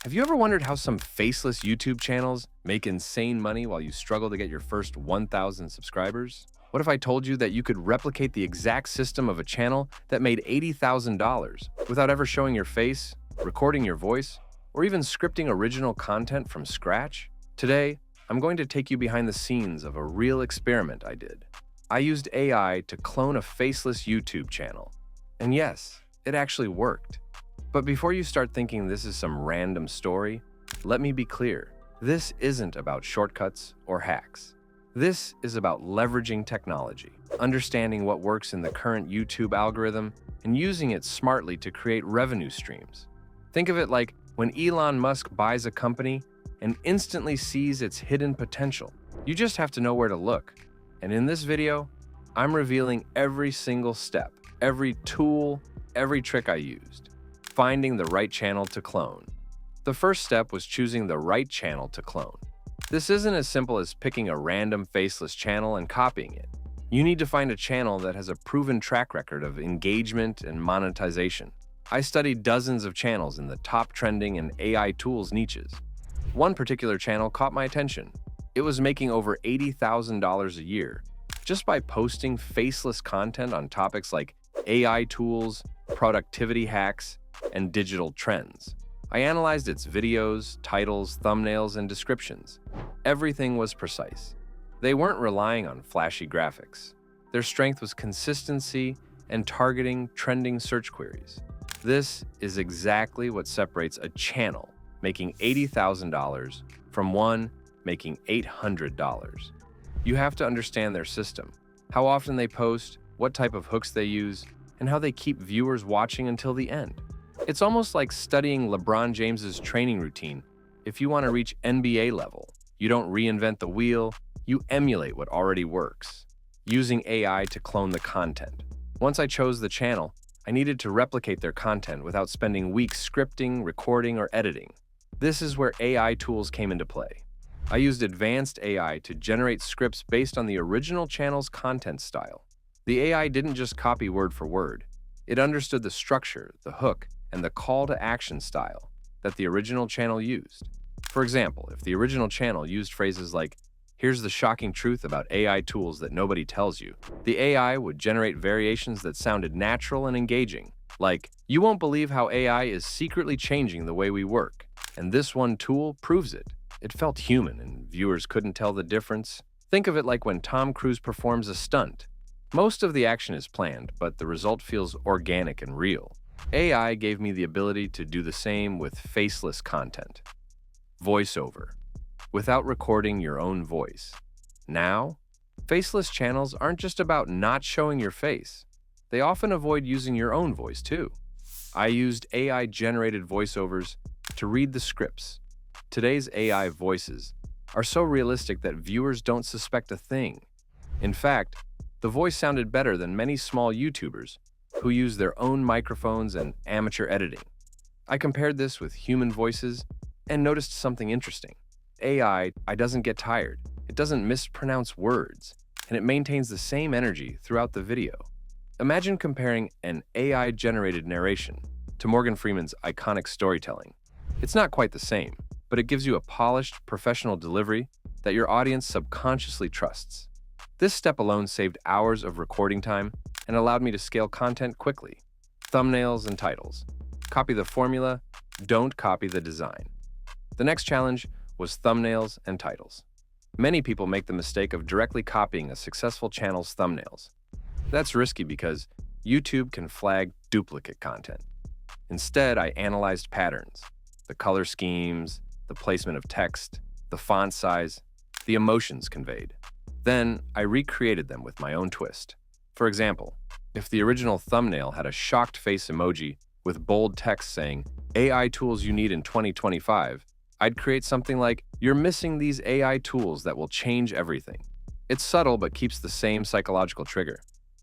Have you ever wondered how some faceless YouTube channels make insane money while you struggle to get your first 1,000 subscribers? What if I told you that you could replicate the exact system of a channel that made $80,000 without ever showing your face, recording your voice, or even scripting original content from scratch? Today, I'm going to take you behind the scenes of a real experiment I did. I used AI to clone a faceless YouTube channel. And yes, it actually worked. But before you start thinking this is some random story, let me be clear. This isn't about shortcuts or hacks. This is about leveraging technology, understanding what works in the current YouTube algorithm, and using it smartly to create revenue streams. Think of it like when Elon Musk buys a company and instantly sees its hidden potential. You just have to know where to look. And in this video, I'm revealing every single step, every tool, every trick I used. Finding the right channel to clone. The first step was choosing the right channel to clone. This isn't as simple as picking a random faceless channel and copying it. You need to find a channel that has a proven track record of engagement and monetization. I studied dozens of channels in the top trending and AI tools niches. One particular channel caught my attention. It was making over $80,000 a year just by posting faceless content on topics like AI tools, productivity hacks, and digital trends. I analyzed its videos, titles, thumbnails, and descriptions. Everything was precise. They weren't relying on flashy graphics. Their strength was consistency and targeting trending search queries. This is exactly what separates a channel making $80,000 from one making $800. You have to understand their system, how often they post, what type of hooks they use, and how they keep viewers watching until the end. It's almost like studying LeBron James's training routine. If you want to reach NBA level, you don't reinvent the wheel, you emulate what already works, using AI to clone the content. Once I chose the channel, I needed to replicate their content without spending weeks scripting, recording, or editing. This is where AI tools came into play. I used advanced AI to generate scripts based on the original channel's content style. The AI didn't just copy word for word. It understood the structure, the hook, and the call to action style that the original channel used. For example, if the original channel used phrases like, "Here's the shocking truth about AI tools that nobody tells you," the AI would generate variations that sounded natural and engaging, like, "You won't believe how AI is secretly changing the way we work, and this one tool proves it." It felt human, and viewers couldn't tell the difference. Think of it like when Tom Cruise performs a stunt. Most of the action is planned, but the result feels organic and real. AI gave me the ability to do the same with faceless content. Voiceover, without recording your own voice. Now, faceless channels aren't just about not showing your face. They often avoid using your own voice too. I used AI-generated voiceovers to read the scripts. Today's AI voices are so realistic that viewers don't suspect a thing. In fact, the voice sounded better than many small YouTubers who use their own microphones and amateur editing. I compared this with human voices and noticed something interesting. AI doesn't get tired, it doesn't mispronounce words, and it maintains the same energy throughout the video. Imagine comparing an AI-generated narration to Morgan Freeman's iconic storytelling. It's not quite the same, but it gives you a polished, professional delivery that your audience subconsciously trusts. This step alone saved hours of recording time and allowed me to scale content quickly. Thumbnails and titles. Copy the formula, don't copy the design. The next challenge was thumbnails and titles. Many people make the mistake of directly copying a successful channel's thumbnails. That's risky because YouTube can flag duplicate content. Instead, I analyzed patterns, the color schemes, the placement of text, the font size, the emotions conveyed. Then, I recreated them with my own twist. For example, if the original thumbnail had a shocked face emoji with bold text saying, "AI tools you need in 2025, I'd create something like, "You're missing these AI tools that will change everything." It's subtle but keeps the same psychological trigger.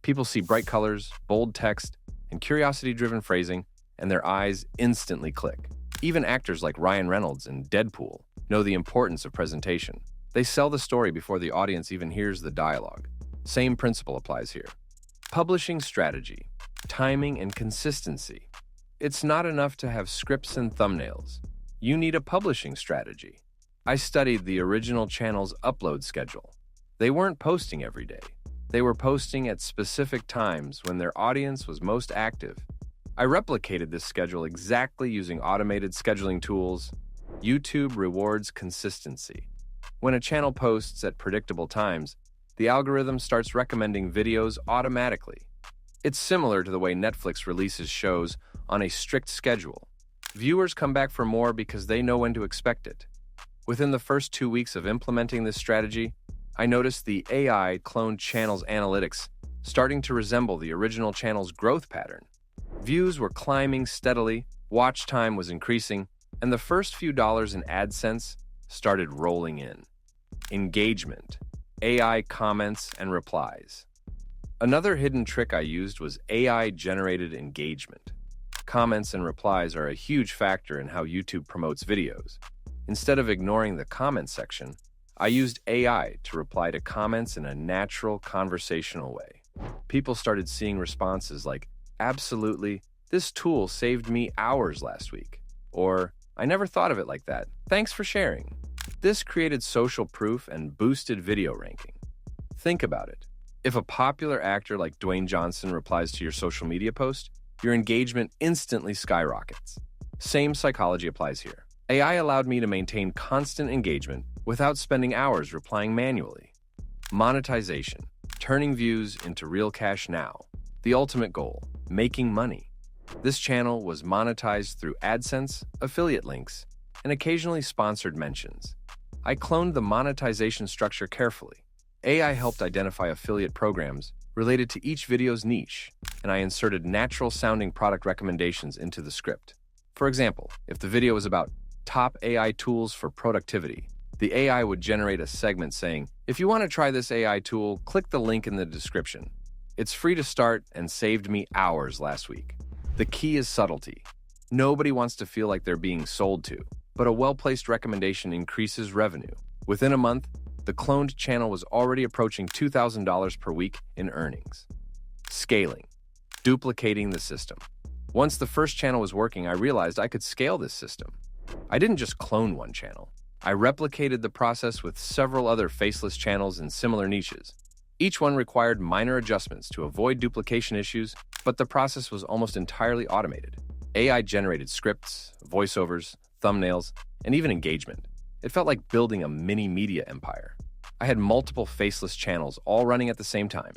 People see bright colors, bold text, and curiosity-driven phrasing, and their eyes instantly click. Even actors like Ryan Reynolds in Deadpool know the importance of presentation. They sell the story before the audience even hears the dialogue. Same principle applies here. Publishing strategy, timing, and consistency. It's not enough to have scripts and thumbnails. you need a publishing strategy. I studied the original channel's upload schedule. They weren't posting every day. They were posting at specific times when their audience was most active. I replicated this schedule exactly using automated scheduling tools. YouTube rewards consistency. When a channel posts at predictable times, the algorithm starts recommending videos automatically. It's similar to the way Netflix releases shows on a strict schedule. Viewers come back for more because they know when to expect it. Within the first 2 weeks of implementing this strategy, I noticed the AI cloned channel's analytics starting to resemble the original channel's growth pattern. Views were climbing steadily, watch time was increasing, and the first few dollars in AdSense started rolling in. Engagement, AI comments and replies. Another hidden trick I used was AI-generated engagement. Comments and replies are a huge factor in how YouTube promotes videos. Instead of ignoring the comment section, I used AI to reply to comments in a natural, conversational way. People started seeing responses like, "Absolutely, this tool saved me hours last week," or "I never thought of it like that. Thanks for sharing." This created social proof and boosted video ranking. Think about it. If a popular actor like Dwayne Johnson replies to your social media post, your engagement instantly skyrockets. Same psychology applies here. AI allowed me to maintain constant engagement without spending hours replying manually. Monetization, turning views into real cash now. The ultimate goal, making money. This channel was monetized through AdSense, affiliate links, and occasionally sponsored mentions. I cloned the monetization structure carefully. AI helped identify affiliate programs related to each video's niche, and I inserted natural-sounding product recommendations into the script. For example, if the video was about top AI tools for productivity, the AI would generate a segment saying, "If you want to try this AI tool, click the link in the description. It's free to start and saved me hours last week." The key is subtlety. Nobody wants to feel like they're being sold to, but a well-placed recommendation increases revenue. Within a month, the cloned channel was already approaching $2,000 per week in earnings. Scaling, duplicating the system. Once the first channel was working, I realized I could scale this system. I didn't just clone one channel. I replicated the process with several other faceless channels in similar niches. Each one required minor adjustments to avoid duplication issues, but the process was almost entirely automated. AI-generated scripts, voiceovers, thumbnails, and even engagement. It felt like building a mini media empire. I had multiple faceless channels all running at the same time,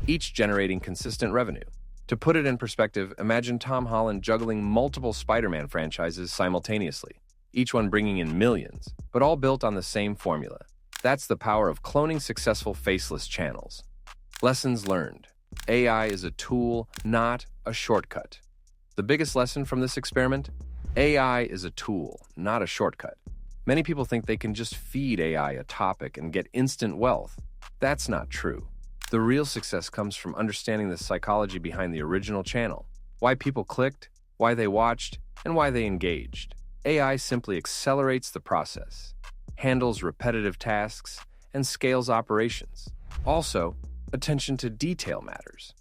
each generating consistent revenue. To put it in perspective, imagine Tom Holland juggling multiple Spider-Man franchises simultaneously, each one bringing in millions, but all built on the same formula. That's the power of cloning successful faceless channels. Lessons learned. AI is a tool, not a shortcut. The biggest lesson from this experiment? AI is a tool, not a shortcut. Many people think they can just feed AI a topic and get instant wealth. That's not true. The real success comes from understanding the psychology behind the original channel, why people clicked, why they watched, and why they engaged. AI simply accelerates the process, handles repetitive tasks, and scales operations. Also, attention to detail matters.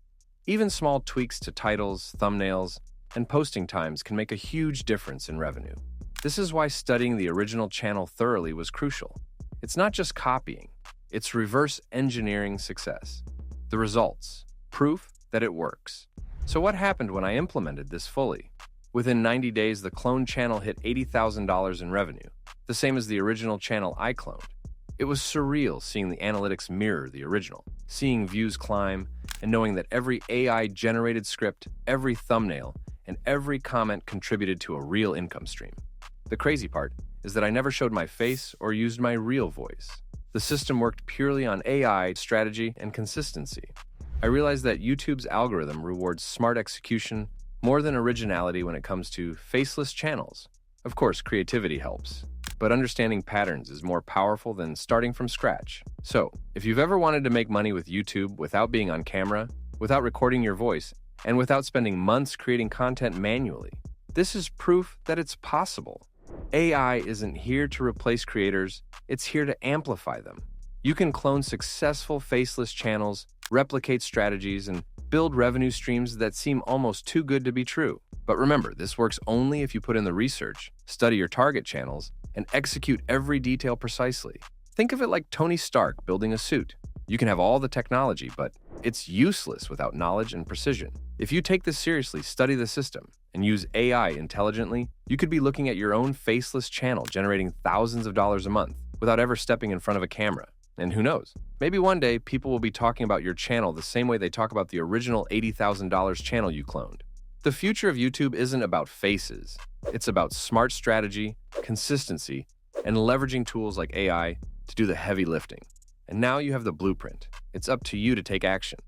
Even small tweaks to titles, thumbnails, and posting times can make a huge difference in revenue. This is why studying the original channel thoroughly was crucial. It's not just copying, it's reverse engineering success. The results, proof that it works. So what happened when I implemented this fully? Within 90 days, the cloned channel hit $80,000 in revenue, the same as the original channel I cloned. It was surreal seeing the analytics mirror the original, seeing views climb, and knowing that every AI-generated script, every thumbnail, and every comment contributed to a real income stream. The crazy part is that I never showed my face or used my real voice. The system worked purely on AI, strategy, and consistency. I realized that YouTube's algorithm rewards smart execution more than originality when it comes to faceless channels. Of course, creativity helps, but understanding patterns is more powerful than starting from scratch. So, if you've ever wanted to make money with YouTube without being on camera, without recording your voice, and without spending months creating content manually, this is proof that it's possible. AI isn't here to replace creators, it's here to amplify them. You can clone successful faceless channels, replicate strategies, and build revenue streams that seem almost too good to be true. But remember, this works only if you put in the research, study your target channels, and execute every detail precisely. Think of it like Tony Stark building a suit. You can have all the technology, but it's useless without knowledge and precision. If you take this seriously, study the system, and use AI intelligently, you could be looking at your own faceless channel generating thousands of dollars a month without ever stepping in front of a camera. And who knows? Maybe one day people will be talking about your channel the same way they talk about the original $80,000 channel you cloned. The future of YouTube isn't about faces. It's about smart strategy, consistency, and leveraging tools like AI to do the heavy lifting. And now you have the blueprint. It's up to you to take action.